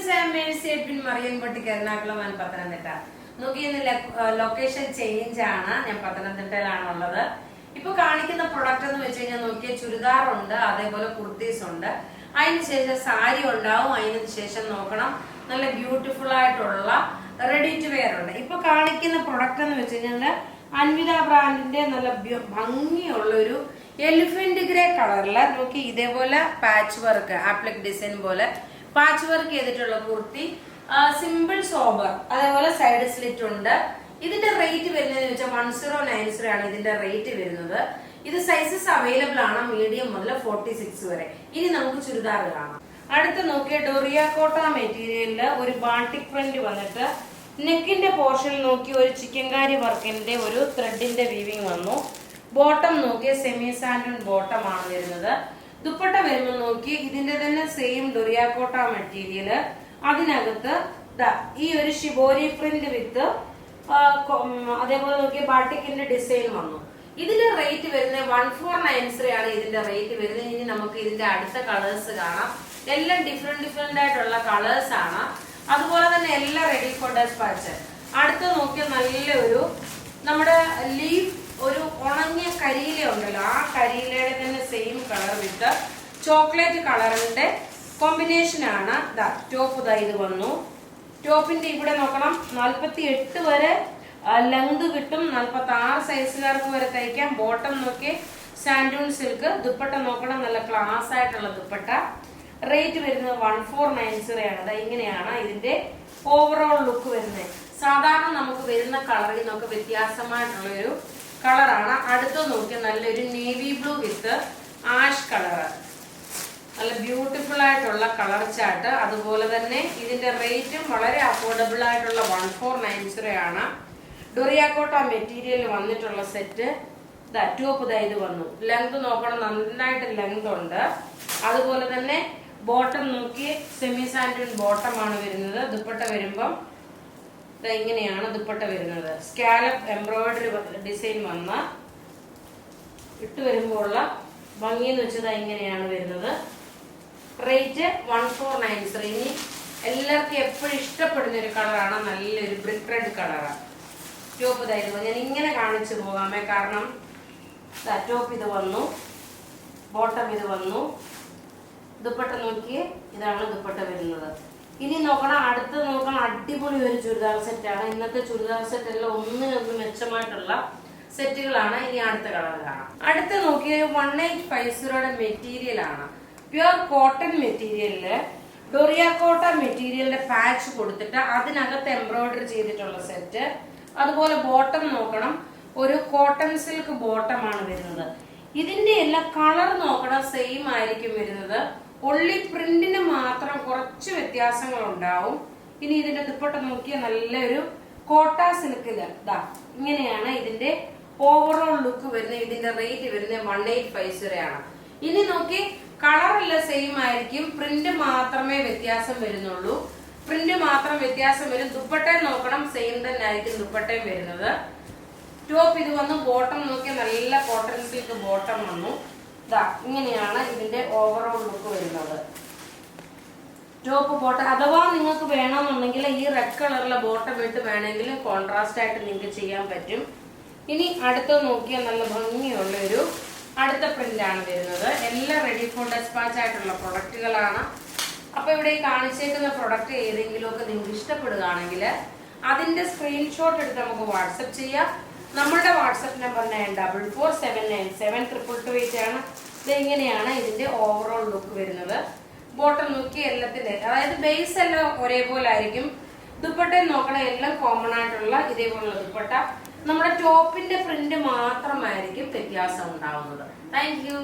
Friends, I am Mercy Edwin മറിയൻപട്ടിക്ക്, Ernakulam and Pathanamthitta. നോക്കി ഇന്ന് ലൊക്കേഷൻ ചേഞ്ച് ആണ്. ഞാൻ പത്തനംതിട്ടയിലാണുള്ളത്. ഇപ്പൊ കാണിക്കുന്ന പ്രൊഡക്റ്റ് എന്ന് വെച്ച് കഴിഞ്ഞാൽ നോക്കിയ ചുരിദാർ ഉണ്ട്, അതേപോലെ കുർത്തീസ് ഉണ്ട്, അതിന് ശേഷം സാരി ഉണ്ടാവും, അതിന് ശേഷം നോക്കണം നല്ല ബ്യൂട്ടിഫുൾ ആയിട്ടുള്ള റെഡി ടു വെയർ ഉണ്ട്. ഇപ്പൊ കാണിക്കുന്ന പ്രൊഡക്റ്റ് എന്ന് വെച്ച് കഴിഞ്ഞാൽ അൻവിത ബ്രാൻഡിന്റെ നല്ല ഭംഗിയുള്ള ഒരു എലിഫന്റ് ഗ്രേ കളറില് നോക്കി ഇതേപോലെ പാച്ച് വർക്ക് ആപ്ലിക് ഡിസൈൻ പോലെ പാച്ച് വർക്ക് ചെയ്തിട്ടുള്ള കുർത്തി, സിമ്പിൾ സോബർ, അതേപോലെ സൈഡ് സ്ലിറ്റ് ഉണ്ട്. ഇതിന്റെ റേറ്റ് വരുന്നതെന്ന് വെച്ചാൽ 1090 ആണ് ഇതിന്റെ റേറ്റ് വരുന്നത്. ഇത് സൈസസ് അവൈലബിൾ ആണ്, മീഡിയം മുതൽ 46 വരെ. ഇനി നമുക്ക് ചുരിദാർ കാണാം. അടുത്ത് നോക്കിയ ഡോറിയ കോട്ട മെറ്റീരിയലില് ഒരു ബാട്ടിക് പ്രിന്റ് വന്നിട്ട് നെക്കിന്റെ പോർഷനിൽ നോക്കി ഒരു ചിക്കൻകാരി വർക്കിന്റെ ഒരു ത്രെഡിന്റെ വീവിങ് വന്നു. ബോട്ടം നോക്കിയ സെമി സാൻഡൺ ബോട്ടം ആണ് വരുന്നത്. ദുപ്പട്ട വരുമ്പോൾ നോക്കി ഇതിന്റെ തന്നെ സെയിം ഡൊറിയാക്കോട്ട മെറ്റീരിയല്, അതിനകത്ത് ഈ ഒരു ഷിബോരി പ്രിന്റ് വിത്ത് അതേപോലെ നോക്കിയ ബാട്ടിക്കിന്റെ ഡിസൈൻ വന്നു. ഇതിന്റെ റേറ്റ് വരുന്നത് 1490 ആണ് ഇതിന്റെ റേറ്റ് വരുന്നത്. ഇനി നമുക്ക് ഇതിന്റെ അടുത്ത കളേഴ്സ് കാണാം. എല്ലാം ഡിഫറെന്റ് ആയിട്ടുള്ള കളേഴ്സ് ആണ്. അതുപോലെ തന്നെ എല്ലാം റെഡി ഫോർ ഡെസ്പാച്ച്. അടുത്ത് നോക്കിയ നല്ലൊരു നമ്മുടെ ലീഫ് ഒരു ഉണങ്ങിയ കരിയില ഉണ്ടല്ലോ, ആ കരിയിലയുടെ തന്നെ സെയിം കളർ വിത്ത് ചോക്ലേറ്റ് കളറിന്റെ കോമ്പിനേഷൻ ആണ്. ടോപ്പ് ഇത് വന്നു. ടോപ്പിന്റെ ഇവിടെ നോക്കണം 48 വരെ ലെങ്ത് കിട്ടും, 46 സൈസുകാർക്ക് വരെ തയ്ക്കാം. ബോട്ടം നോക്കി സാൻഡൂൺ സിൽക്ക്. ദുപ്പട്ട നോക്കണം നല്ല ക്ലാസ് ആയിട്ടുള്ള ദുപ്പട്ട. റേറ്റ് വരുന്നത് 1490 ആണ്. ഇങ്ങനെയാണ് ഇതിന്റെ ഓവറോൾ ലുക്ക് വരുന്നത്. സാധാരണ നമുക്ക് വരുന്ന കളറിൽ നമുക്ക് വ്യത്യാസമായിട്ടുള്ള ഒരു കളറാണ്. അടുത്ത് നോക്കിയ നല്ലൊരു നേവി ബ്ലൂ വിത്ത് ആഷ് കളർ, നല്ല ബ്യൂട്ടിഫുൾ ആയിട്ടുള്ള കളർ ചാർട്ട്. അതുപോലെ തന്നെ ഇതിന്റെ റേറ്റും വളരെ അഫോർഡബിൾ ആയിട്ടുള്ള 1490 ആണ്. ഡൊറിയാക്കോട്ട മെറ്റീരിയൽ വന്നിട്ടുള്ള സെറ്റ്. ടോപ്പ് ഇത് വന്നു. ലെങ്ത് നോക്കണം, നന്നായിട്ട് ലെങ്ത് ഉണ്ട്. അതുപോലെ തന്നെ ബോട്ടം നോക്കി സെമി സാൻഡൂൺ ബോട്ടം ആണ് വരുന്നത്. ദുപ്പട്ട വരുമ്പം ഇങ്ങനെയാണ് ദുപ്പട്ട വരുന്നത്. സ്കാലപ്പ് എംബ്രോയിഡറി ഡിസൈൻ വന്ന ഇട്ട് വരുമ്പോൾ ഉള്ള ഭംഗി എന്ന് വെച്ചത് ഇങ്ങനെയാണ് വരുന്നത്. റേറ്റ് 1490. ഇനി എല്ലാവർക്കും എപ്പോഴും ഇഷ്ടപ്പെടുന്ന ഒരു കളറാണ്, നല്ലൊരു ബ്രിക്ക് റെഡ് കളറാണ്. ടോപ്പ് ഇതായിരുന്നു. ഞാൻ ഇങ്ങനെ കാണിച്ചു പോകാമേ, കാരണം ടോപ്പ് ഇത് വന്നു, ബോട്ടം ഇത് വന്നു. ദുപ്പട്ട നോക്കി ഇതാണ് ദുപ്പട്ട വരുന്നത്. ഇനി നോക്കണം, അടുത്ത് നോക്കണം അടിപൊളി ഒരു ചുരിദാർ സെറ്റാണ്. ഇന്നത്തെ ചുരിദാർ സെറ്റ് എല്ലാം ഒന്നിനൊന്ന് മെച്ചമായിട്ടുള്ള സെറ്റുകളാണ്. ഇനി അടുത്ത കളർ കാണാം. അടുത്ത് നോക്കിയ 1850 മെറ്റീരിയൽ ആണ്. പ്യുർ കോട്ടൺ മെറ്റീരിയലില് ഡൊറിയാക്കോട്ട മെറ്റീരിയലിന്റെ പാച്ച് കൊടുത്തിട്ട് അതിനകത്ത് എംബ്രോയിഡറി ചെയ്തിട്ടുള്ള സെറ്റ്. അതുപോലെ ബോട്ടം നോക്കണം, ഒരു കോട്ടൺ സിൽക്ക് ബോട്ടം ആണ് വരുന്നത്. ഇതിന്റെ എല്ലാ കളർ നോക്കണം സെയിം ആയിരിക്കും വരുന്നത്. ഒള്ളി പ്രിന്റിന് മാത്രം കുറച്ച് വ്യത്യാസങ്ങൾ ഉണ്ടാവും. ഇനി ഇതിന്റെ ദുപ്പട്ട നോക്കിയാൽ നല്ലൊരു കോട്ട സിൽക്കില് ഇങ്ങനെയാണ് ഇതിന്റെ ഓവറോൾ ലുക്ക് വരുന്നത്. ഇതിന്റെ റേറ്റ് വരുന്നത് 1850 ആണ്. ഇനി നോക്കി കളറെല്ലാം സെയിം ആയിരിക്കും, പ്രിന്റ് മാത്രമേ വ്യത്യാസം വരുന്നുള്ളൂ. പ്രിന്റ് മാത്രം വ്യത്യാസം വരും. ദുപ്പട്ടയും നോക്കണം സെയിം തന്നെ ആയിരിക്കും ദുപ്പട്ടയും വരുന്നത്. ടോപ്പ് ഇത് വന്നു. ബോട്ടം നോക്കിയാൽ നല്ല കോട്ടൺ സിൽക്ക് ബോട്ടം വന്നു. ഇങ്ങനെയാണ് ഇതിന്റെ ഓവറോൾ ലുക്ക് വരുന്നത്. ടോപ്പ് ബോട്ടം അഥവാ നിങ്ങൾക്ക് വേണമെന്നുണ്ടെങ്കിൽ ഈ റെഡ് കളറിലെ ബോട്ടം ഇട്ട് വേണമെങ്കിലും കോൺട്രാസ്റ്റ് ആയിട്ട് നിങ്ങൾക്ക് ചെയ്യാൻ പറ്റും. ഇനി അടുത്ത നോക്കിയാൽ നല്ല ഭംഗിയുള്ള ഒരു അടുത്ത പ്രിന്റ് ആണ് വരുന്നത്. എല്ലാം റെഡി ഫോർ ഡെസ്പാച്ച് ആയിട്ടുള്ള പ്രൊഡക്റ്റുകളാണ്. അപ്പൊ ഇവിടെ ഈ കാണിച്ചേക്കുന്ന പ്രൊഡക്റ്റ് ഏതെങ്കിലും ഒക്കെ നിങ്ങൾക്ക് ഇഷ്ടപ്പെടുകയാണെങ്കിൽ അതിന്റെ സ്ക്രീൻഷോട്ട് എടുത്ത് നമുക്ക് വാട്സപ്പ് ചെയ്യാം. നമ്മുടെ വാട്സപ്പ് നമ്പർ 9447972228 ആണ്. ഇതെങ്ങനെയാണ് ഇതിന്റെ ഓവറോൾ ലുക്ക് വരുന്നത്. ബോട്ടം നോക്കി എല്ലാത്തിന്റെ അതായത് ബേസ് എല്ലാം ഒരേപോലെ ആയിരിക്കും. ദുപ്പട്ട നോക്കണ എല്ലാം കോമൺ ആയിട്ടുള്ള ഇതേപോലുള്ള ദുപ്പട്ട. നമ്മുടെ ടോപ്പിന്റെ പ്രിന്റ് മാത്രമായിരിക്കും വ്യത്യാസം ഉണ്ടാവുന്നത്. Thank you.